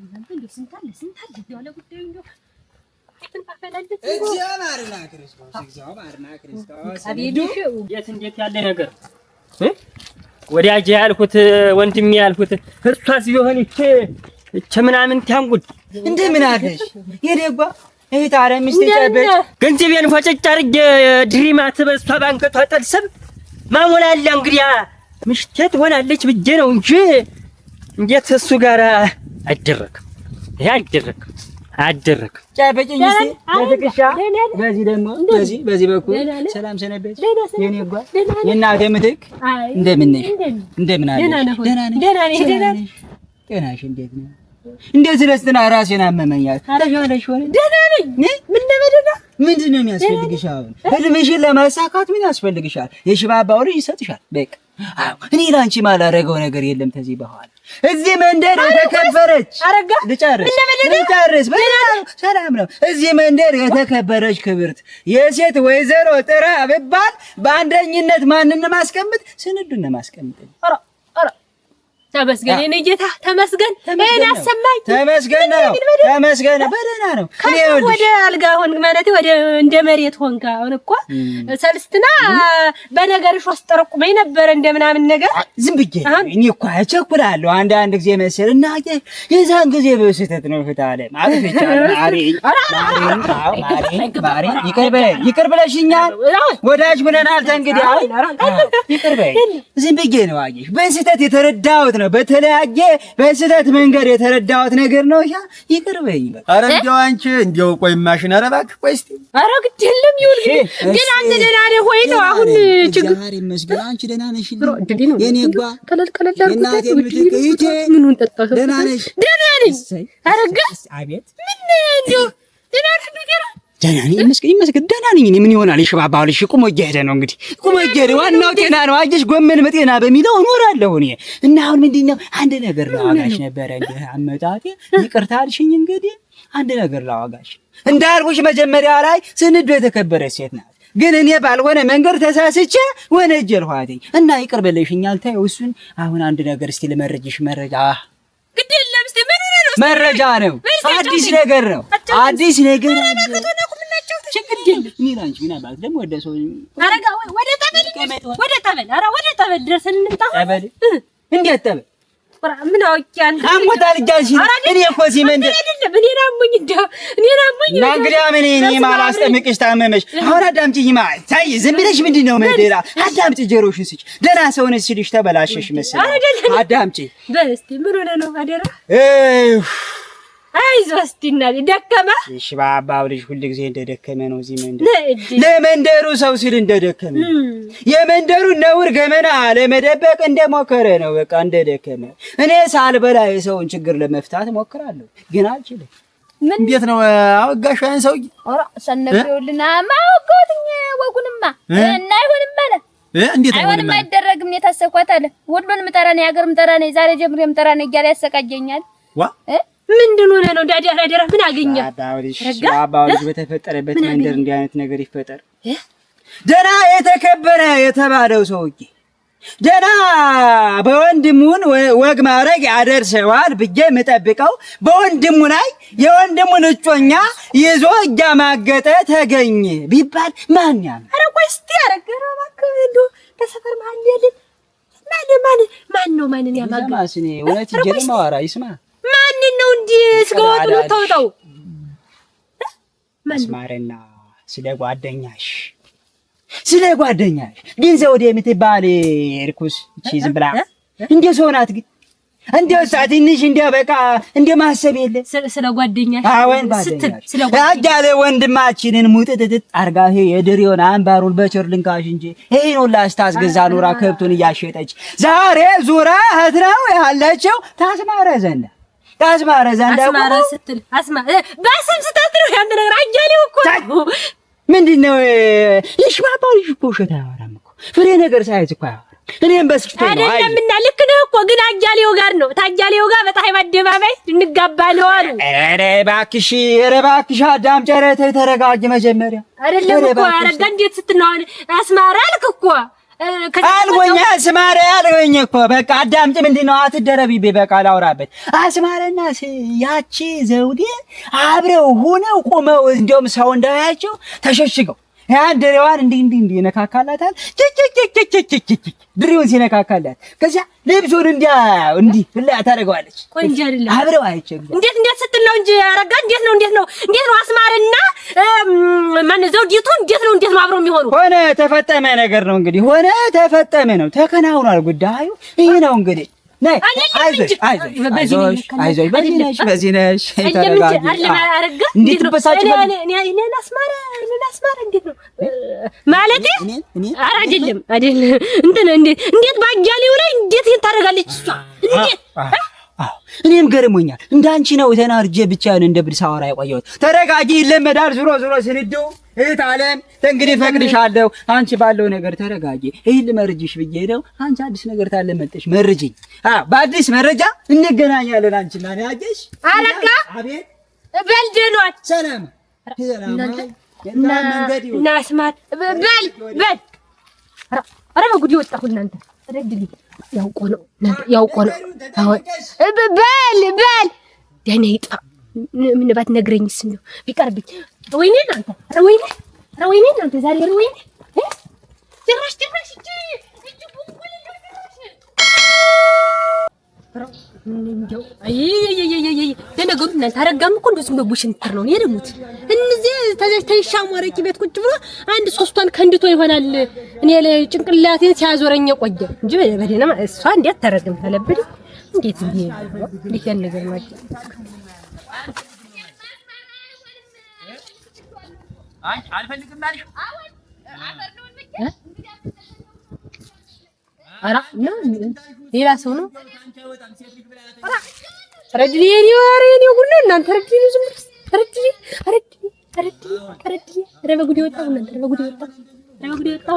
እንዴ ስንታለ ያለ ጉዳዩ እንደው የት እንዴት ያለ ነገር ወዲያጄ ያልኩት ወንድሜ ያልኩት እሷስ ቢሆን እቺ ምናምን ታንጉድ እንደምን አለሽ የደጓ ይሄ ታዲያ ሚስቴ ጨበጭ ገንዘቤን ፈጨጭ አድርጌ ድሪማት በሷ ባንከቷ ጠልሰብ ማሞላላ እንግዲያ ምሽቴት ሆናለች ብዬ ነው እንጂ እንዴት እሱ ጋር አይደረግም። ይሄ አይደረግም። ጨበጭኝ እስቲ ለትከሻ በዚህ ደግሞ በዚህ በኩል ሰላም ሰነበች የኔ ጓ የእናቴ ምትክ እንደምን ነሽ? እንደምን አለሽ? ደህና ነሽ? ጤናሽ እንዴት ነው? እንዴት ስለስትና ራሴን አመመኛል። ተሻለሽ ሆነ? ደህና ነኝ። ምን ለመደና ምንድነው የሚያስፈልግሽ? አሁን ህልምሽን ለማሳካት ምን ያስፈልግሻል? የሽባባው ልጅ ይሰጥሻል። በቃ አዎ፣ እኔ ላንቺ ማላረገው ነገር የለም ከዚህ በኋላ። እዚህ መንደር የተከበረች አረጋ ልጨርስ ሰላም ነው። እዚህ መንደር የተከበረች ክብርት የሴት ወይዘሮ ጥራ ብባል በአንደኝነት ማንን ማስቀምጥ? ስንዱን ማስቀምጥ። ተመስገን የኔ ጌታ ተመስገን። እኔ አሰማኝ ተመስገን ነው። በደህና ነው። እኔ ወደ አልጋ ሆንክ ማለት ወደ እንደ መሬት ሆንክ። አሁን እኮ ሰልስትና በነገርሽ አስጠረቁመኝ ነበር እንደምናምን ነገር ዝም ብዬ እኔ እኮ አቸኩላለሁ አንዳንድ ጊዜ መሰልና የዛን ጊዜ በስህተት ነው ፍታለ ማለት ይቻላል። ማሪ ይቅር ብለሽኛል። ወዳጅ ብለናል። እንግዲህ ይቅር በይ። ዝም ብዬ ነው አየሽ በስህተት የተረዳሁት ነው። በተለያየ በስህተት መንገድ የተረዳሁት ነገር ነው። ይቅር በይ። ኧረ እንደው አንቺ እንደው ቆይ ማሽን ኧረ እባክህ ቆይ እስኪ ኧረ ግድ የለም ይሁን። ግን አንተ ደህና ነህ ወይ ነው አሁን ችግር? ዛሬ መስገን አንቺ ደህና ነሽ? የኔ ጓ ቀለል እናቴ ምትከይቴ ምኑን ጠጣህ? ደህና ነሽ? ደህና ነኝ። አረጋ አቤት ምን እንደው ደህና ነህ? ደህና ነኝ ይመስገን ደህና ነኝ። እኔ ምን ይሆናል? ሽባባው ልጅ ቁሞ እየሄደ ነው እንግዲህ ቁሞ እየሄደ ዋናው ጤና ነው። አየሽ ጎመን በጤና በሚለው እኖራለሁ እኔ እና አሁን ምንድነው አንድ ነገር ላዋጋሽ ነበረ እንደ አመጣጤ ይቅርታ አልሽኝ። እንግዲህ አንድ ነገር ላዋጋሽ እንዳልኩሽ መጀመሪያ ላይ ስንዱ የተከበረች ሴት ናት። ግን እኔ ባልሆነ መንገድ ተሳስቼ ወነጀልኋትኝ እና ይቅር በለሽኛል። ታየው እሱን አሁን አንድ ነገር እስቲ ልመረጅሽ መረጃ ግድ የለም እስቲ ምን ነው መረጃ ነው። አዲስ ነገር ነው። አዲስ ነገር ምን ላንቺ ምን አባት ደግሞ ወደ ሰው አረጋ ወደ ጠበል ድረስ እንምጣ። ጠበል እንዴት ጠበል? ምን አውቂያን አሞታል ጃንሲ እኔ እኮ እዚህ መንደር አይደለም እኔ ናሙኝ እና እንግዲህ እኔ ማላስጠምቅሽ ታመመሽ። አሁን አዳምጪኝ ማለት ታይ ዝም ብለሽ ምንድነው መንደራ አዳምጪ፣ ጆሮሽን ስጪ። ደህና ሰው ነሽ ሲልሽ ተበላሸሽ መሰለኝ። አዳምጪ በስቲ ምን ሆነ ነው አደራ አይዞህ እስቲ እናቴ ደከመ። እሺ ባባው ልጅ ሁሉ ጊዜ እንደደከመ ነው እዚህ መንደር ለመንደሩ ሰው ሲል እንደደከመ የመንደሩ ነውር ገመና ለመደበቅ እንደሞከረ ነው። በቃ እንደደከመ እኔ ሳልበላ የሰውን ችግር ለመፍታት ሞክራለሁ ግን አልችልም። እንዴት ነው አወጋሻን ሰውዬ? ኧረ ሰነበውልና ማወጋውትኝ ወጉንማ እና አይሆንም አለ እንዴት አይሆንም አይደረግም። የታሰኳት አለ ሁሉንም ጠራኔ ያገርም ጠራኔ ዛሬ ጀምሬም ጠራኔ እያለ ያሰቃየኛል። ዋ ምንድን ሆነ ነው ዳዲያ ዳዲያ ምን አገኘ? አባው ልጅ በተፈጠረበት መንደር እንዲህ አይነት ነገር ይፈጠር? ደና የተከበረ የተባለው ሰውዬ ደና በወንድሙን ወግ ማረግ ያደርሰዋል ብዬ የምጠብቀው በወንድሙ ላይ የወንድሙን እጮኛ ይዞ እያማገጠ ተገኘ ቢባል ማን ያም? ኧረ ቆይ እስቲ አረገረ እባክህ እንደው ተሰፈር ማን ያለን ማን ነው ማንን ያማገጠ? ማስኔ ወለት ይጀምራ ማዋራ ይስማ ማን ነው እንዴ ስጋውት ነው ተውጣው መስማረና ስለ ጓደኛሽ ግን ዘውዴ የምትባል እርኩስ እቺ ዝም ብላ እንደ ሰው ናት። ግን እንደ ሳትንሽ እንደ በቃ እንደ ማሰብ የለ ስለ ጓደኛሽ አወን ባደኛሽ አጃለ ወንድማችንን ሙጥጥጥ አርጋ የድሬውን አንባሩን በቸር ልንካሽ እንጂ ይሄን ሁሉ አስታስገዛ ኖራ ከብቱን እያሸጠች ዛሬ ዙራ ህትራው ያለችው ታስማረ ዘንዳ አስማራ ስትል በስም ስትጥሩ ያን ነገር አያሌው እኮ ምንድነው? ይሽባባው ልጅ እኮ ውሸት አያወራም እኮ ፍሬ ነገር ሳይዝ እኮ አያወራም። እኔም በስጭቶ ነው አይደለም እና ልክ ነህ እኮ ግን አያሌው ጋር ነው ታያሌው ጋር በጣም አደባባይ እንጋባለው አሉ። ኧረ እባክሽ አዳም ጨረተ ተረጋጊ መጀመሪያ አይደለም እኮ አረጋ እንዴት ስትናው አስማራ አልክ እኮ አልጎኛ አስማረ አልጎኝ እኮ በቃ አዳምጪ። ምንድነው አትደረቢቤ በቃ ላውራበት። አስማረና ያቺ ዘውዴ አብረው ሆነው ቆመው እንደውም ሰው እንዳያቸው ተሸሽገው ያንደሬዋን እንዲህ ነካካላታል። ድሪውን ሲነካካላት ከዚያ ልብሱን እንዲህ ብላ ታደርገዋለች። ቆንጆ አይደለም አብረው አይቸግም። እንዴት ስትል ነው እንጂ አረጋ እንዴት ነው አስማርና ማን ዘውዲቱ እንዴት ነው አብረው የሚሆኑ? ሆነ ተፈጠመ ነገር ነው እንግዲህ ሆነ ተፈጠመ ነው ተከናውኗል ጉዳዩ ይሄ ነው እንግዲህ። ነይ አይዞሽ በዚህ ነሽ ተረጋጊ። እንዴት በሳጭ እኔ አስማራ እንዴት ነው ማለቴ? አይደለም እንዴት ባጃሌው ላይ እንዴት ታደርጋለች እሷ? እንዴት እኔም ገርሞኛል። እንዳንቺ ነው ተናርጄ ብቻዬን እንደ ብድ ሳወራ የቆየሁት። ተረጋጊ ይለመዳል። ዙሮ ስንዱ እህት አለም እንግዲህ ፈቅድሻለሁ። አንቺ ባለው ነገር ተረጋጊ። ይሄን ልመርጅሽ ብዬ ነው። አንቺ አዲስ ነገር ታለመጥሽ መርጅኝ። በአዲስ መረጃ እንገናኛለን። አንቺና እኔ አገሽ አረጋ አቤት በልደኗል። ሰላም እና አስማት በል ኧረ በጉድ ወጣሁ እናንተ ረድልኝ። ያውቆ ነው አሁን በል ደህና ይጣ ምን ባትነግረኝስ ነው ቢቀርብኝ። ወይኔ እናንተ ወይኔ እናንተ ዛሬ ወይኔ ጭራሽ እጂ እንደው አይ ለነገሩ እናንተ አረጋም እኮ እንደዚህ ነው ቡሽንትር ነው የደሙት። እነዚህ ተሻሟረቂ ቤት ቁጭ ብሎ አንድ ሶስቷን ከንድቶ ይሆናል። እኔ ለጭንቅላቴን ሲያዞረኝ ቆየ እንጂ በደና እሷ እንዴት ተረግም ተለብድ እንዴት ያን ነገር ማለት አልፈልግም ማለት አራ ነው ሌላ ሰው ነው። ረድሊ የኔ ሁሉ እናንተ ረድሊ ዝም ረድሊ ረበጉዲ ወጣው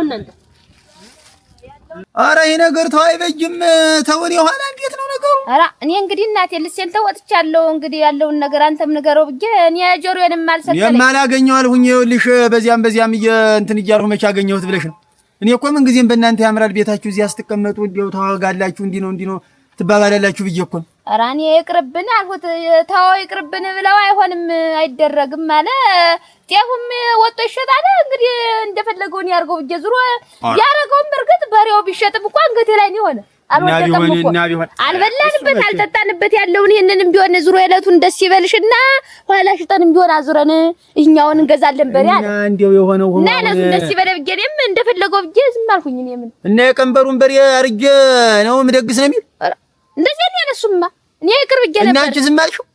እናንተ ኧረ ይሄ ነገር ተው አይበጅም። ተውን የኋላ እንዴት ነው ነገሩ? ኧረ እኔ እንግዲህ እናቴ ልሴን ተወጥቻለሁ። እንግዲህ ያለውን ነገር አንተም ንገረው ብዬ እኔ ጆሮዬንም አልሰጠኝ የማላገኘው አልሁኝ። ይኸውልሽ በዚያም እንትን እያልሁ መቼ አገኘሁት ብለሽ ነው? እኔ እኮ ምን ጊዜም በእናንተ ያምራል ቤታችሁ እዚያ ስትቀመጡ እንዲያው ታዋጋላችሁ እንዲህ ነው ትባባላላችሁ ብዬ እኮ ነው። ኧረ እኔ ይቅርብን አልኩት። ተው ይቅርብን ብለው አይሆንም አይደረግም አለ። ጤፉም ወጥቶ ይሸጣል እንግዲህ እንደፈለገውን ያርገው ብዬ ዙሮ ያረገውም እርግጥ በሬው ቢሸጥም እኮ አንገቴ ላይ ነው ሆነ። አልበላንበት አልጠጣንበት ያለውን ይሄንንም ቢሆን ዙሮ የዕለቱን ደስ ይበልሽና ኋላ ሽጠንም ቢሆን አዙረን እኛውን እንገዛለን በሬ አለ። እንዴው የሆነው ሆኖ እና ለምን ደስ ይበለ ብዬ እኔም እንደፈለገው ብዬ ዝም አልኩኝ። እኔ ምን እና የቀንበሩን በሬ አርጌ ነው ምደግስ ነው የሚል እንደዚህ ነው ያነሱማ። እኔ ይቅር ብዬ ነበር። እና አንቺ ዝም አልሽው?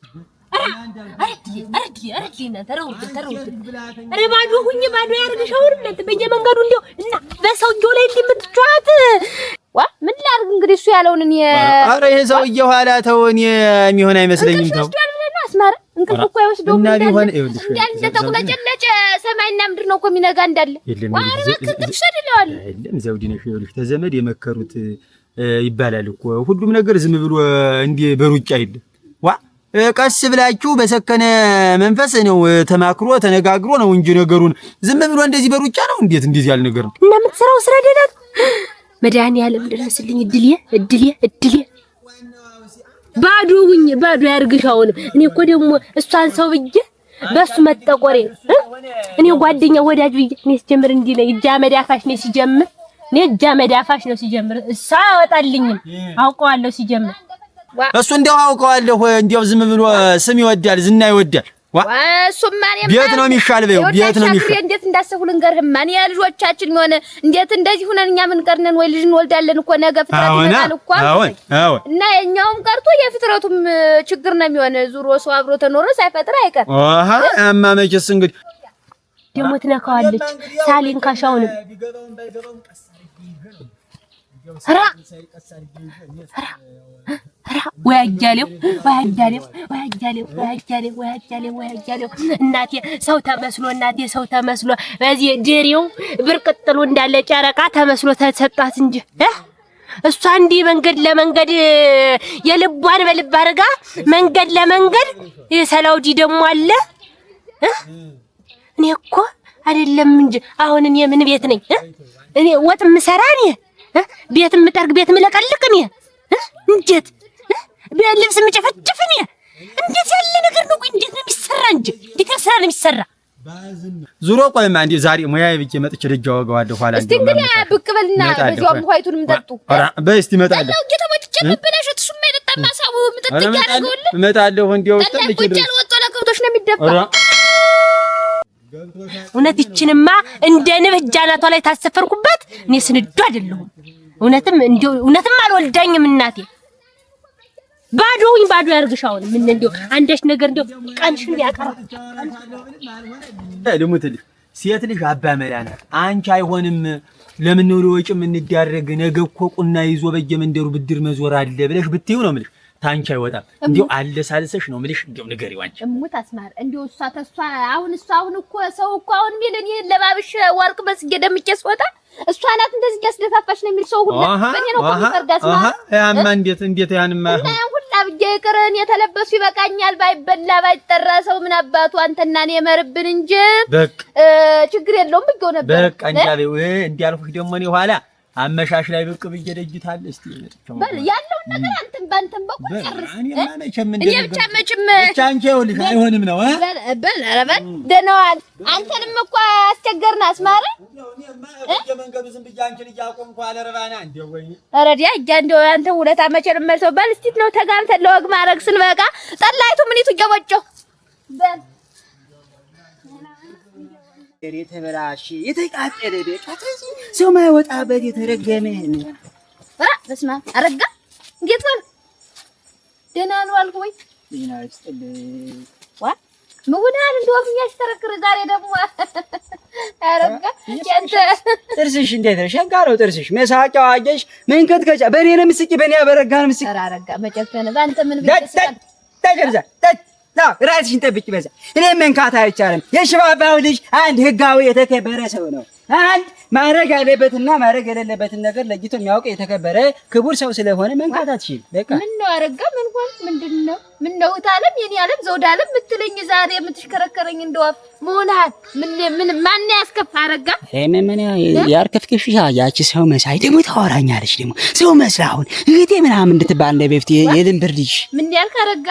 ኧረ ባዶ ያርግሻው እንዴ በየመንገዱ እንደው እና በሰውየው ላይ እንደምትጫወት ምን ላድርግ እንግዲህ እሱ ያለውን እኔ ኧረ ይሄ ሰውዬው ኋላ ተው እኔ የሚሆን አይመስለኝም። ተው አስማረ እንቅልፍ እኮ አይወስደውም እና ቢሆን ይኸውልሽ እንደተቁለጨለጨ ሰማይና ምድር ነው እኮ የሚነጋ እንዳለ የለም ዘውዲ ነሽ። ይኸውልሽ ተዘመድ የመከሩት ይባላል እኮ ሁሉም ነገር ዝም ብሎ እንዲህ በሩጫ አይደለም። ቀስ ብላችሁ በሰከነ መንፈስ ነው ተማክሮ ተነጋግሮ ነው እንጂ ነገሩን ዝም ብሎ እንደዚህ በሩጫ ነው። እንዴት እንደዚህ ያለ ነገር ነው? እና የምትሰራው ስራ ደህና መድኃኒዓለም ድረስልኝ። እድሌ ባዶ ያርግሽ። አሁንም እኔ እኮ ደግሞ እሷን ሰው ብዬ በሱ መጠቆሬ እኔ ጓደኛ ወዳጅ ብዬ እኔ ሲጀምር እንዲህ ነው እጃ መዳፋሽ ነው ሲጀምር እሷ አወጣልኝም አውቀዋለሁ ሲጀምር እሱ እንደው አውቀዋለሁ። እንደው ዝም ብሎ ስም ይወዳል ዝና ይወዳል። እሱማ ቤት ነው የሚሻል በይው ቤት ነው የሚሻል። እንዴት እንዳሰፉ ልንገርህ ማን የልጆቻችን ሆነ እንዴት እንደዚህ ሆነን እኛ ምን ቀርነን ወይ ልጅ እንወልዳለን እኮ ነገ ፍጥረት ይመጣል እኮ እና የኛውም ቀርቶ የፍጥረቱም ችግር ነው የሚሆነ። ዙሮ ሰው አብሮ ተኖረ ሳይፈጥር አይቀር። አማ መቼስ እንግዲህ ደሞ ትነካዋለች ሳሊን ካሻውንም ወያጃሌው እናቴ ሰው ተመስሎ በዚህ ድሬው ብርቅጥሉ እንዳለ ጨረቃ ተመስሎ ተሰጣት እንጂ እሷ እንዲህ መንገድ ለመንገድ የልቧን በልብ አድርጋ መንገድ ለመንገድ ሰላውዲ ደግሞ አለ። እኔ እኮ አይደለም እንጂ አሁን እኔ ምን ቤት ነኝ? እኔ ወጥ የምሰራ እኔ ቤት የምጠርግ ቤት የምለቀልቅ እኔ እንዴት ልብስ የምጨፈጭፍ እኔ እንዴት ያለ ነገር ነው? እንዴት ነው የሚሰራ እንጂ እንዴት ስራ ነው የሚሰራ? ዙሮ ቆይማ እንዴ ዛሬ ሙያዬ ብዬ መጥቼ ደጃ ወገዋለሁ። ኋላ እስቲ እንግዲህ ብቅ በልና በዚያው ሆይቱንም ጠጡ። ኧረ በይ እስቲ እመጣለሁ። ጠላው እየተመጨጨ በበላሽት ሱማ የጠጣማ ሳቡ ምጥጥ ያደርገውልህ እመጣለሁ። እንዴው ጠላው ቁጫል ወጣ ለከብቶች ነው የሚደፋ። እውነት ይችንማ እንደ ንብ ጃናቷ ላይ ታሰፈርኩባት እኔ ስንዱ አይደለሁም። እውነትም አልወልዳኝም እናቴ። ባዶኝ ባዶ ያርግሻውን ምን እንደው አንዳች ነገር እንደው ቃልሽን ያቀርብ ልሙትልሽ ሴት ልጅ አባመላ ናት። አንቺ አይሆንም ለምን ነው ለወጭም እንዳረግ ነገ እኮ ቁና ይዞ በየመንደሩ ብድር መዞር አለ ብለሽ ብትይው ነው የምልሽ። ታንቺ አይወጣም እንዴው አለሳልሰሽ ነው የምልሽ። እንዴው ንገሪው አንቺ እሙት አስማር እንዴው እሷ አሁን እኮ ሰው እኮ አሁን ሚልን ይሄን ለባብሽ ወርቅ መስገ ደምቄ ስወጣ እሷ ናት እንደዚህ ያስደፋፋሽ ነው የሚል ሰው ሁሉ በእኔ ነው ኮንፈርዳስ ማለት ያማ እንዴት ያንማ ሁላ ብዬ ቅርን የተለበሱ ይበቃኛል። ባይበላ ባይጠራ ሰው ምን አባቱ አንተና እኔ መርብን እንጂ በቃ ችግር የለውም ብዬው ነበር። በቃ እንዲያልኩሽ ደግሞ እኔ ኋላ አመሻሽ ላይ ብቅ ብዬ ደጅታል። እስቲ በል ያለው ነገር አንተም ባንተም በቁ ጨርስ። እኔ ብቻ መቼም አንቺ ይኸውልሽ አይሆንም ነው በል ኧረ በል ደህናዋል። አንተንም እኮ አስቸገርን አስማረ መንገዱ ዝም ብዬ አንቺን እያቆምኩ አለረባና እንደው ወይ ኧረ ዲያ እንደው አንተ ውለታ መቼ ነው መልሰው። በል እስቲ ነው ተጋምተን ለወግ ማድረግ ስንበቃ ጠላይቱ ምኒቱ እየወጨው በል የተበላሽ የተቃጠለ ቤት ሰው ማይወጣበት የተረገመ ነው። በስመ አብ አረጋ እንዴት ነው? ደህና ነው አልኩ ወይ ደህና ይስጥል ዋ ምሁናን እንደው የሚያሽከረክር ዛሬ ደግሞ አረጋ ያንተ ጥርስሽ እንዴት ነው? ሸንጋረው ጥርስሽ መሳቂያው አየሽ መንከትከቻ በእኔ ነው የምትስቂ በእኔ ያበረጋ ነው የምትስቂ። አረጋ መጨከነ ባንተ ምን ቢተሰቃል ተጀርዛ ራስሽን ጠብቂ። በዛ እኔ መንካት አይቻልም። የሽባባው ልጅ አንድ ህጋዊ የተከበረ ሰው ነው። አንድ ማድረግ ያለበትና ማድረግ የሌለበትን ነገር ለይቶ የሚያውቅ የተከበረ ክቡር ሰው ስለሆነ መንካት አትችልም። በቃ ምን ነው አረጋ ምን ሆነ? ምንድነው? ምን ነው ታለም የኔ ዓለም ዘውድ ዓለም የምትለኝ ዛሬ የምትሽከረከረኝ እንደዋፍ መሆናት ምን ማን ያስከፋ አረጋ? ምን ያርከፍክሽ ያቺ ሰው መሳይ ደግሞ ታወራኛለች። ደግሞ ሰው መስላ አሁን እህቴ ምናምን እንድትባል እንደ በፊት የድንብር ልጅ ምን ያልክ አረጋ?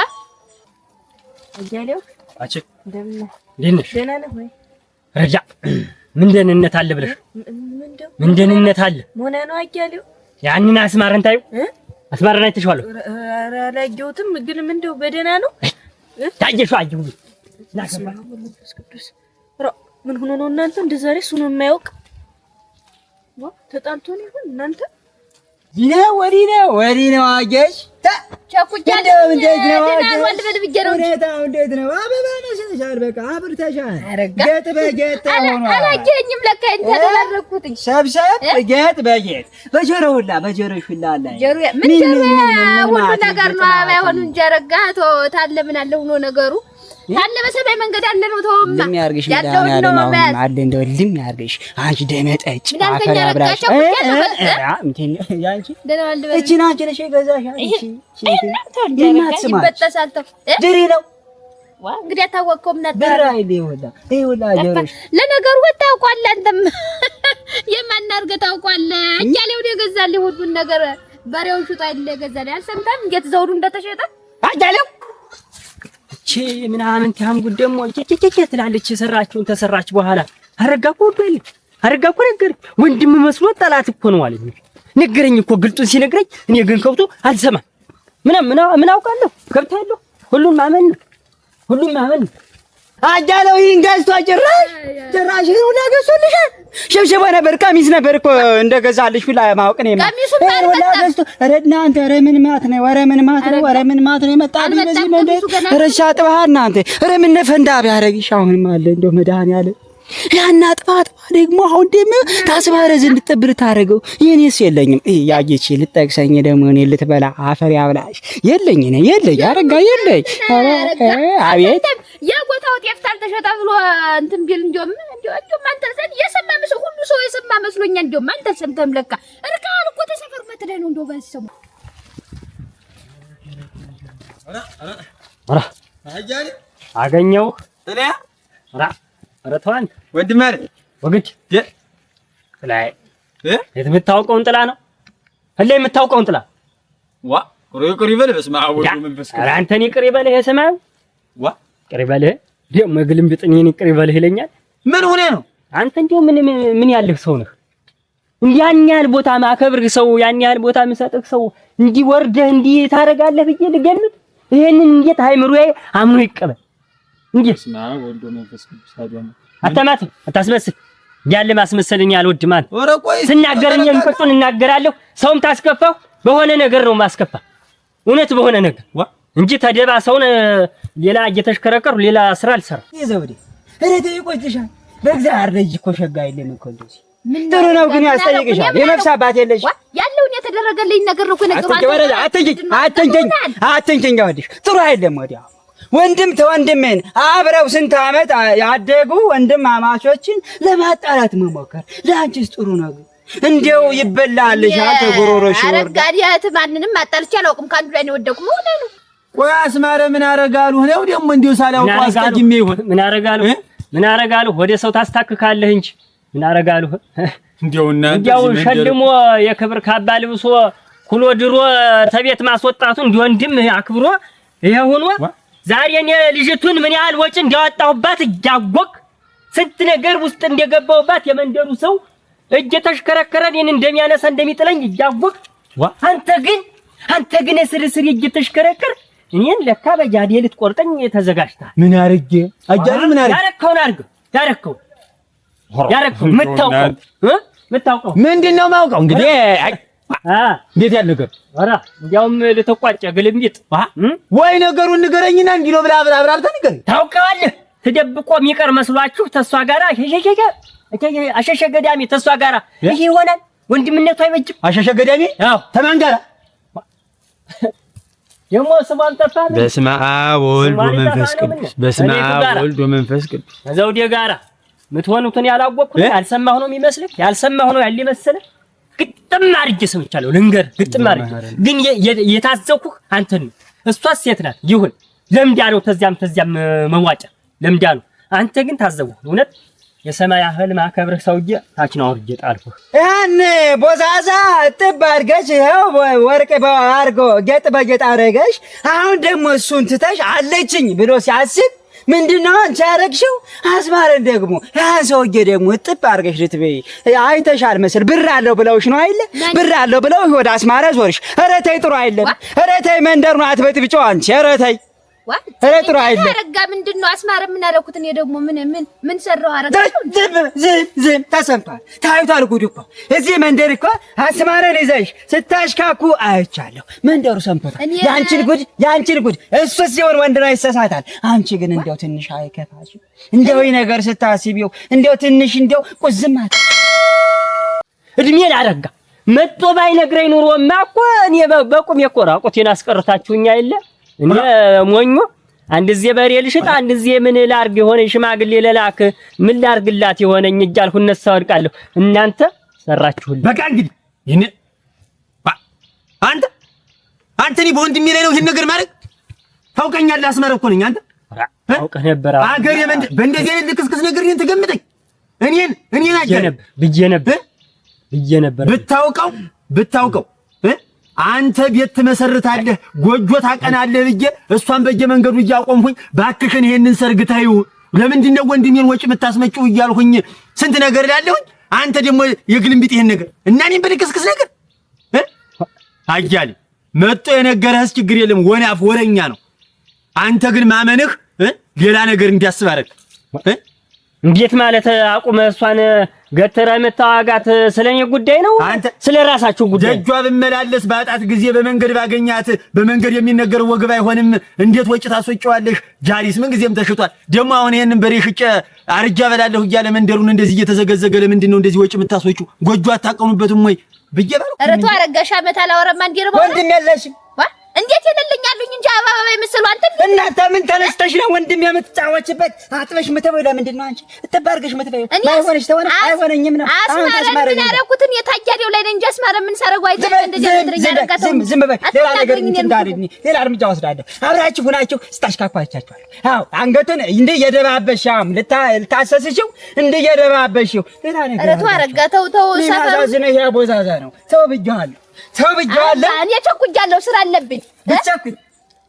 አያሌው አቺ ደህና ደህና ነህ ወይ? ረጃ ምን ደህንነት አለ ብለሽ ምን ደህንነት አለ? ሞና ነው አያሌው ያንን አስማረን ታዩ አስማረን አይተሽዋል? ኧረ አላየሁትም፣ ግን ምንድነው በደህና ነው? ታየሽው? አየሁ ምን ሆኖ ነው እናንተ እንደዛሬ እሱ ነው የማያውቅ? ተጣልቶ ነው ይሁን እናንተ ወዲ ነው አየሽ ቸኩቻለ እንዴት ነው ወንድ በልብጄ ነው እንዴት ነው አበባ መስለሻል። በቃ አብርተሻል። ጌጥ በጌጥ ሆኖ አላየኝም ለካ እንተ ተባረኩት ሰብሰብ ጌጥ በጌጥ በጆሮሽ ሁላ አለ ጆሮ ምን ጆሮ ሁሉ ነገር ነው ባይሆን እንጂ አረጋ ታለ ምን አለ ሆኖ ነገሩ ታለ በሰማይ መንገድ አለ ነው ተውማ ለሚያርግሽ ያለው ነው አለ እንደው ለሚያርግሽ አንቺ ደመጠጭ አፈር ያብራሽ እንትን ያንቺ እቺ ናንቺ ነሽ ገዛሽ አንቺ ድሪ ነው ዋ እንግዲህ አታወቀውም ነበር ድራ ይሁላ ጆሮሽ ለነገሩ ወጣውቋል። አንተም የማናርገ ታውቋል። እኛሌው የገዛልኝ ሁሉን ነገር በሬውን ሽጦ አይደለ የገዛልኝ አልሰምታም እንዴት ዘውዱ እንደተሸጠ አጃለው እቺ ምናምን ታምጉ ደሞ ትላለች። የሰራችውን ተሰራች በኋላ አረጋኩ ወደል አረጋኩ ነገር ወንድም መስሎ ጠላት እኮ ነው አለኝ። ነገረኝ እኮ ግልጡን ሲነግረኝ እኔ ግን ከብቶ አልሰማም። ምን አውቃለሁ? ከብታለሁ። ሁሉን ማመን አጃለው ይሄን ገዝቶ ጭራሽ ሁሉ ገዝቶልሻል። ሸብሸባ ነበር ቀሚስ ነበር እኮ እንደገዛልሽ ሁላ ማወቅ ነው ሁላ ገዝቶ ረድናንተ ረምን ማት ነው ረምን ማት ነው የመጣብኝ በዚህ መንደር ረሻ ጥባህ እናንተ ረምን ነፈንዳ ቢያረግሽ አሁንም አለ እንደው መድኃኒዓለም ያና ጥፋት ደግሞ አሁን ደግሞ ታስባረ ዘንድ ጥብር ታረገው የኔስ የለኝም። ያጌች ልጠቅሰኝ ደግሞ እኔ ልትበላ አፈር ያብላሽ የለኝ አረጋ የለኝ። አቤት የጎታው ጤፍታል ተሸጣ ብሎ እንትን ቢል እንደውም አንተ ዘንድ የሰማ መስሎ ሁሉ ሰው የሰማ መስሎኛ እንደውም አንተ ሰምተም ለካ እርቃን እኮ ተሰፈር መተለ ነው እንደው ባሰሙ አጃሊ አገኘው ተለያ ረቷን ወንድም አይደል ወግድ ላይ የምታውቀውን ጥላ ነው ሁሌ የምታውቀውን ጥላ ዋ ቅሪ ይበል በስመ አብ ወወልድ ወመንፈስ ቅዱስ። ኧረ አንተን ይቅር ይበልህ የሰማዩ ዋ ይቅር ይበልህ ደግሞ ግልምብጥን ይቅር ይበልህ ይለኛል። ምን ሆነ ነው አንተ እንደው ምን ያለህ ሰው ነህ? እንዲህ ያን ያህል ቦታ ማከብርህ ሰው ያን ያህል ቦታ የምሰጥህ ሰው እንዲህ ወርደህ እንዲህ ታደርጋለህ ብዬ ልገምት? ይሄንን እንዴት አይምሮዬ አምኖ ይቀበል? እንዴት በስመ አብ ወወልድ ወመንፈስ ቅዱስ አዳም አታማት አታስመስል ያለ ማስመሰልኝ አልወድም። አንተ ኧረ ቆይ ስናገርኝ እንቅጡን እናገራለሁ። ሰውም ታስከፋው በሆነ ነገር ነው ማስከፋ እውነት በሆነ ነገር እንጂ ተደባ ሰውን ሌላ እየተሽከረከሩ ሌላ ስራ አልሰራ። ይዘውዲ እረቴ ይቆጭሻል። በእግዚአብሔር ልጅ እኮ ሸጋ የለም እኮ እንደዚህ ጥሩ ነው ግን ያስጠይቅሻል። የነፍስ አባት የለሽ ያለውን የተደረገልኝ ነገር ነው እኮ ነገር አትንጭኝ ወዲህ ጥሩ አይደለም። ወዲያ ወንድም ተወንድምን አብረው ስንት ዓመት ያደጉ ወንድም አማቾችን ለማጣላት መሞከር ለአንቺስ ጥሩ ነው? እንደው ይበላልሻል ተጎሮሮሽ ወርዳ አረጋዲያት ማንንም አጣልቼ አላውቅም። ካንዱ ላይ ነው ወደቁ ነው። ቆይ አስማረ ምን አረጋሉ ነው ደግሞ እንዴው ሳላውቀው አስቀድሜ ይሆን ምን አረጋሉ ወደ ሰው ታስታክካለህ እንጂ ምን አረጋሉ እንዴው ሸልሞ የክብር ካባ ልብሶ ኩሎ ድሮ ተቤት ማስወጣቱ እንዲህ ወንድም አክብሮ ይሄ ሆኖ ዛሬ እኔ ልጅቱን ምን ያህል ወጪ እንዳወጣሁባት እያወቅ ስንት ነገር ውስጥ እንደገባሁባት የመንደሩ ሰው እየተሽከረከረ እኔን እንደሚያነሳ እንደሚጥለኝ እያወቅ አንተ ግን ስርስሪ እየተሽከረከር እኔን ለካ በጃዴ ልትቆርጠኝ ተዘጋጅተሃል። ምን አርጌ አጃሪ ምን አርጌ ያረከው ምታውቀው ምንድነው? ማውቀው እንግዲህ እንዴት ያለ ነገር ኧረ እንዲያውም ልተቋጨ ግልምቢጥ ወይ ነገሩን ንገረኝና እንዲህ ነው ብላ አብራርተህ ንገረኝ። ታውቀዋለህ ተደብቆ የሚቀር መስሏችሁ ተሷ ጋራ አሸሸ ገዳሜ ተሷ ጋራ ይሄ ይሆናል። ወንድምነቱ አይበጅም። አሸሸ ገዳሜ ተማን ጋራ ደግሞ ስሟን ጠፋህ። በስመ አብ ወወልድ ወመንፈስ ቅዱስ በስመ አብ ወወልድ ወመንፈስ ቅዱስ ዘውዴ ጋራ ምትሆኑትን ያላወቅኩት ያልሰማሁ ነው የሚመስልህ? ያልሰማሁ ነው ያለ መሰለህ? ግጥም አድርጌ ሰምቻለሁ። ልንገርህ ግጥም አድርጌ ግን የታዘብኩህ አንተን ነው። እሷስ ሴት ናት ይሁን ለምዳ ነው ተዚያም መዋጫ ለምዳ ነው። አንተ ግን ታዘብኩህ እውነት የሰማይ ያህል ማከብርህ ሰውዬ ታች ነው አውርጄ ጣልኩህ። ያን ቦዛዛ ጥብ አድርገሽ ይኸው ወርቅ አድርጎ ጌጥ በጌጥ አደረገሽ። አሁን ደግሞ እሱን ትተሽ አለችኝ ብሎ ሲያስብ ምንድነው አንቺ ያረግሽው? አስማረን ደግሞ ያን ሰውዬ ደግሞ ጥብ አድርገሽ ልትበይ አይተሻል መሰል። ብር አለው ብለውሽ ነው አይደል? ብር አለው ብለው ወደ አስማረ ዞርሽ። ኧረ ተይ ጥሩ አይደለም። ኧረ ተይ መንደሩን አትበጥብጪው አንቺ። ኧረ ተይ ኧረ ጥሩ አይደለም። አረጋ ምንድነው አስማረ ምን አደረኩት? እኔ ደግሞ ምን ሰራው? አረጋ ዝም ተሰምቷል። ታዩታል ጉድ እኮ እዚህ መንደር እኮ አስማረን ይዘሽ ስታሽካኩ አይቻለሁ። መንደሩ ሰምቶታል ያንቺን ጉድ። እሱ ሲሆን ወንድ ነው ይሰሳታል። አንቺ ግን እንደው ትንሽ አይከፋሽም? እንደው ይሄ ነገር ስታስቢው እንደው ትንሽ እንደው ቁዝማት እድሜ ላረጋ መጥቶ ባይነግረኝ ኑሮማ እኮ እኔ በቁም የቆራቁቴን አስቀርታችሁኛ የለ እኔ ሞኞ አንድ ዜ በሬ ልሽጣ አንድ ዜ ምን ላርግ የሆነ ሽማግሌ ለላክ ምን ላርግላት የሆነኝ እጃልኩ እነሱ ወድቃለሁ። እናንተ ሰራችሁልኝ። በቃ እንግዲህ ይሄን አንተ እኔ በወንድሜ ላይ ነው ይሄን ነገር ማለት ታውቀኛለህ። አስማረ እኮ ነኝ። አንተ ታውቀህ ነበር አገር የመንደር በእንደዚህ አይነት ልክስክስ ነገር ይሄን ተገምጠኝ እኔን ብዬ ነበር ብታውቀው አንተ ቤት ትመሰርታለህ ጎጆ ታቀናለህ ብዬ እሷን በየመንገዱ እያቆምኩኝ ባክሽን ይሄንን ሰርግ ታዩ ለምንድን ነው ወንድሜን ወጪ የምታስመጪው እያልኩኝ ስንት ነገር እላለሁኝ። አንተ ደግሞ የግልምቢጥ ይሄን ነገር እና እኔን በልክስክስ ነገር አያሌ መጥቶ የነገረህስ ችግር የለም ወናፍ ወረኛ ነው። አንተ ግን ማመንህ ሌላ ነገር እንዲያስብ አደረግ። እንዴት ማለት አቁመህ እሷን ገተራ መታዋጋት ስለኔ ጉዳይ ነው? አንተ ስለራሳችሁ ጉዳይ ደጇ በመላለስ ባጣት ጊዜ በመንገድ ባገኛት በመንገድ የሚነገር ወግብ አይሆንም። እንዴት ወጪ ታስወጪዋለሽ? ጃሪስ ምን ጊዜም ተሽጧል። ደግሞ አሁን ይሄንን በሬ ሽጬ አርጃ በላለሁ እያለ መንደሩን እንደዚህ እየተዘገዘገ ለምንድን ነው እንደዚህ ወጪ የምታስወጪው? ጎጆ አታቀኑበትም ወይ ብዬባል። ረቱ አረጋሽ አመት አላወራማ እንዲርባ ወንድም የለሽም እንዴት የለልኛሉኝ እንጂ አባባ ይመስሉ አንተ እናንተ ምን ተነስተሽ ነው ወንድም የምትጫወችበት? አጥበሽ ምትበይ ለምንድን ነው አንቺ? እትባርገሽ ምትበይ ማይሆንሽ ተሆነ አይሆነኝም ነው። አሁን አስማረን ያረኩትን የታያሪው ላይ እንጂ አስማረን ምን ሰረጉ አይደል? እንደዚህ እንደዚህ ያረጋታው ዝም በይ። ሌላ ነገር እንዳልኝ ሌላ እርምጃ ወስዳለሁ። አብራችሁ ሁናችሁ ስታሽካኳቻችኋል። አዎ አንገቱን እንደ የደባበሻም ልታሰስሽው እንደ የደባበሽው ሌላ ነገር አረቱ አረጋታው ተው ሰፈር ሳዝነ ይሄ ቦዛዛ ነው። ተው ብዬዋለሁ። እኔ ቸኩጃለሁ፣ ስራ አለብኝ። ብቻኩኝ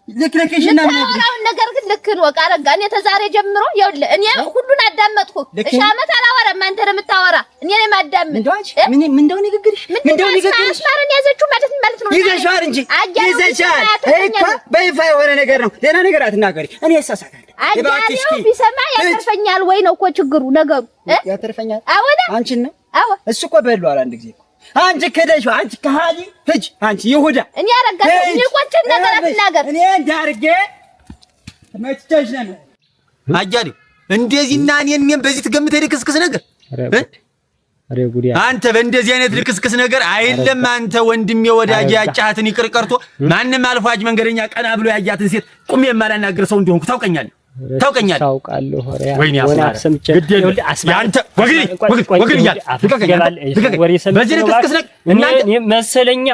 ልክልክሽና ምናምን ነገር ግን ልክ ነው። በቃ አረጋ እኔ ተዛሬ ጀምሮ ይኸውልህ እኔ ሁሉን አዳመጥኩ። እሺ አመት አላወራም። አንተ ነው የምታወራ፣ እኔ ነኝ የማዳምጥ። ምን እንደው ንግግርሽ አስማረን ያዘችው ማለት ነው። ይዘሻል እንጂ ይዘሻል እኮ በይፋ የሆነ ነገር ነው። ሌላ ነገር አትናገሪ። እኔ እሳሳታለሁ። አጃሌው ቢሰማ ያተርፈኛል ወይ ነው እኮ ችግሩ ነገሩ። ያተርፈኛል አወዳ አንቺን ነው። አዎ እሱ እኮ በሏል አንድ ጊዜ አንቺ ከደሽው አንቺ ከሃዲ ሂጅ አንቺ ይሁዳ እኔ ያረጋው እኔ ቆጭን ነገር አትናገር። እኔ እንዳርጌ መጥተሽ ነው አጃሌው እንደዚህና እኔን በዚህ ትገምተኝ ልክስክስ ነገር አሬ ጉዲያ አንተ በእንደዚህ አይነት ልክስክስ ነገር አይደለም። አንተ ወንድሜ ወዳጅ ያጫሃትን ይቅር ቀርቶ ማንም አልፏጅ መንገደኛ ቀና ብሎ ያያትን ሴት ቁሜ የማላናገር ሰው እንደሆንኩ ታውቀኛለህ። ታውቃለሁ ሆሪያ ወይኔ አንተ ወግድ ይያል በዚህ ልክስክስ ነገር እናንተ መሰለኛ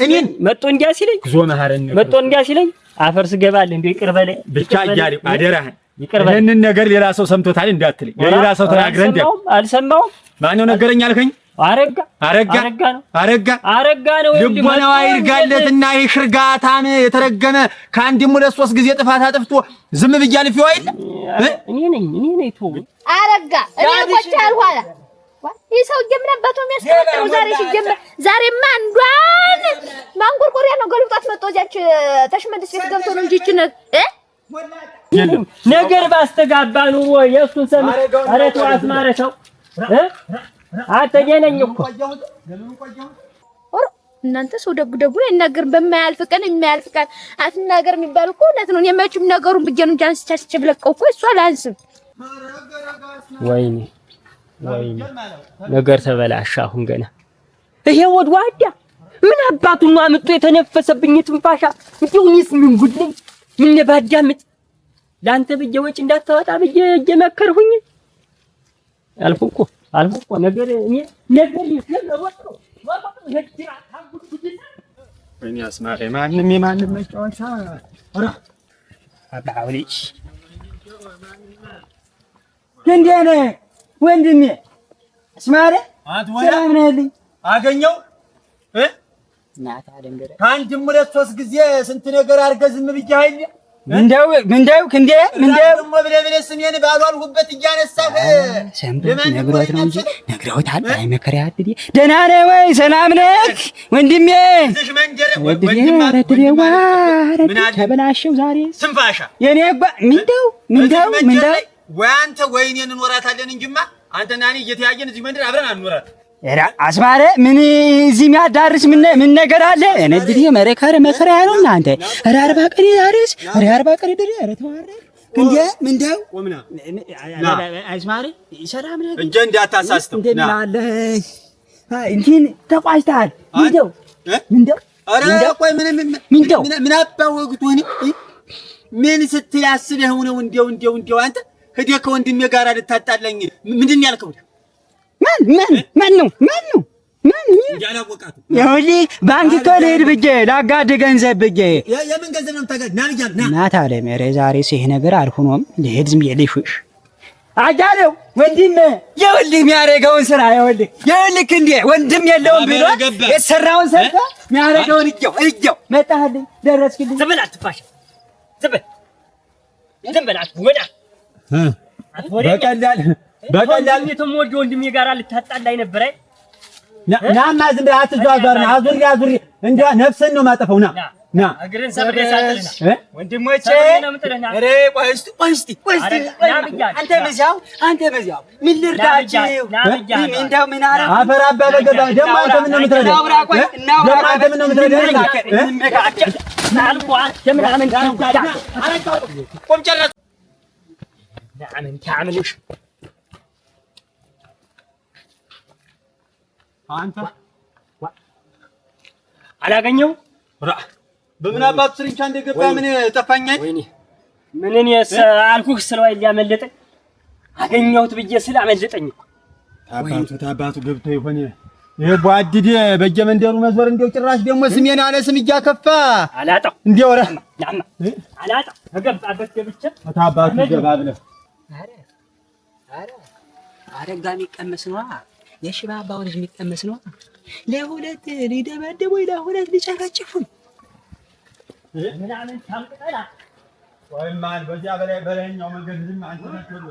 እኔን መጥቶ እንዲያ ሲለኝ ጉዞ መሐረን መጥቶ እንዲያ ሲለኝ አፈር ስገባል እንዴ ይቅር በለኝ ብቻ አጃሌው አደራህን ይሄንን ነገር ሌላ ሰው ሰምቶታል እንዳትለኝ። ሌላ ሰው ተናግረህ እንዴ አልሰማሁም። ማነው ነገረኝ አልከኝ? አረጋ ነው ልቦናው አይርጋለትና ይሽርጋታም የተረገመ ከአንድም ሁለት ሶስት ጊዜ ጥፋት አጥፍቶ ዝም ብያለሁ ፊው አይደል? እኔ ነኝ ተው አረጋ እኔ ቆጭ አልኋላ ይህ ሰው ጀምረበቶ የሚያስቀጥለው ዛሬ ሲጀምር ዛሬማ አንዷን ማንቆርቆሪያ ነው ገልብጣት መጥቶ እዚያች ተሽመልስ ቤት ገብቶ ነው እንጂ እቺ ነገር ባስተጋባ ኑሮ የእሱን ሰም ኧረ ተው አስማረ ሰው አተገነኝ እኮ እናንተ ሰው ደጉ ይናገር በማያልፍ ቀን የሚያልፍ ቀን አትናገር የሚባል እኮ እውነት ነው። የማችም ነገሩን ብጀኑ ጃንስ ቻስቸ ብለቀው እኮ እሷ አላንስም። ወይኔ ነገር ተበላሽ። አሁን ገና ይሄ ወድዋዳ ምን አባቱን ነው አምጥቶ የተነፈሰብኝ ትንፋሻ እንዴውኝስ ምን ጉድ ነኝ? ምን ባዳምጥ ላንተ ብዬ ወጭ እንዳታወጣ ብዬ እየመከርሁኝ አልፎ ነገር ወጥቶ ወይኔ አስማሬ ማንም መጫወቻ ኧረ አባውልሽ እንደኔ ወንድሜ አስማሬ ሰላም ነህልኝ? አገኘው ናታ ደንገረ ከአንድም ሁለት ሶስት ጊዜ ስንት ነገር አድርገህ ዝም ብዬሽ አይደል? ምንደው ደግሞ ብለህ ስሜን ባልዋልሁበት እያነሳህ ሰምተህ ነግሮት ነው እንጂ ነግረውታል። አይመከሪያ አትዲ ደህና ነህ ወይ? ሰላም ነህ ወንድሜ? እዚህ መንገር ወንድሜዋ ተበላሸው ዛሬ ስንፋሻ የኔ ምንደው ወይ አንተ ወይ እኔን እንኖራታለን እንጂማ አንተና እኔ እየተያየን እዚህ መንደር አብረን አንኖራት። እራ አስማረ ምን እዚህ የሚያዳርስ ምን ነገር አለ? እኔ እንግዲህ መከራ ያለው እናንተ ኧረ 40 ቀን ዛሬስ ኧረ 40 ቀን ድረስ ኧረ ተዋረ ምንደው ቆምና አስማረ ሰላም ነህ? እንጂ እንዳታሳስተው ና አለ እንትን ተቋጭተሃል። ምንደው ኧረ ቆይ ምን አባው ወግቶኝ ምን ስትል አስበህ ነው? እንደው አንተ ሄደህ ከወንድሜ ጋር ልታጣላኝ ምንድን ያልከው? ማን ነው ያላወቃቱ? ይኸውልህ ባንክ እኮ ልሄድ ብዬ ላጋድ ገንዘብ ብዬ የምን ገንዘብ ነው የምታጋድ? ና ልጃል ናት አለ ሜሬ ዛሬስ ይሄ ነገር አልሆኖም ልሄድ ዝም ብዬ ልሽሽ አጃሌው ወንድሜ ይኸውልህ የሚያደርገውን ስራ ይኸውልህ እንዴ ወንድም የለውም ብሎ የተሰራውን ሰርታ የሚያደርገውን እየው መጣህልኝ ደረስክልኝ። ዝም በል አትፋሽ ዝም በል አትወዳ በቀላል የተሞጆ ወንድሜ ጋር ልታጣላይ ነበር። ናማ ዝም ብለህ አትዟዟር። አዙሪ እንዴ ነፍስን ነው ማጠፈው። ና እግርን ሰብሬ ሳጥልና ወንድሞቼ ኧረ ቆይ እስቲ አንተ በዚያው ምን ልርዳችሁ? እንደው ምን አረ አፈር አባለ ገባ ደግሞ አንተ ምን ነው የምትረዳው? አላገኘው በምን አባቱ ስርንቻ እንደገባ ምን ጠፋኛል? ወይኔ ምን እኔስ አልኩህ ስለዋይ ሊያመልጠኝ አገኘሁት ብዬ ስለ አመለጠኝ። ታባቱ ገብቶ ይሆን ይሄ ቧድድ በየመንደሩ መዞር እንደው ጭራሽ ደግሞ ስሜን አለ ስም እያከፋ አላጣው እንደው ኧረ ያማ አላጣው ተገባበት ገብቼ ታባቱ ገባ ብለህ አረጋ የሚቀመስ ነዋ። የሽባባው ልጅ የሚቀመስ ነዋ። ለሁለት ሊደበደቡ ለሁለት ሊጨፈጭፉን ምናምን ታምጣላ ወይማን በዚያ በላይኛው መንገድ ዝም አንተ ተከሉ።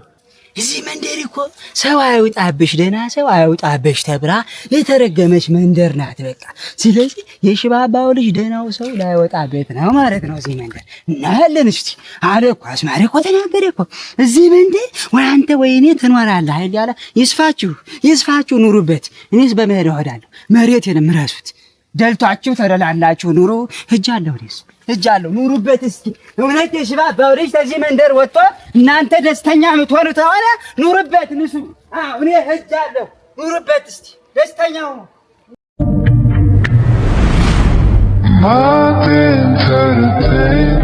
እዚህ መንደር እኮ ሰው አይውጣብሽ፣ ደህና ሰው አይውጣብሽ ተብላ የተረገመች መንደር ናት። በቃ ስለዚህ የሽባባው ልጅ ደህናው ሰው ላይወጣበት ነው ማለት ነው እዚህ መንደር። እናያለን እስቲ አለ እኮ አስማረ እኮ ተናገረ እኮ እዚህ መንደር ወይ አንተ ወይ እኔ ትኖራለህ አይደል ያለ። ይስፋችሁ ኑሩበት። እኔስ በመሄድ እሄዳለሁ። መሬቴንም ረሱት። ደልቷችሁ ተደላላችሁ ኑሩ። እጃለሁ ኑሩበት። እስኪ እውነት የሽባባው ልጅ ከዚህ መንደር ወጥቶ እናንተ ደስተኛ የምትሆኑ ተሆነ ኑሩበት። ንሱ እኔ እጃለሁ። ኑሩበት። እስኪ ደስተኛ ሁኑ። I've been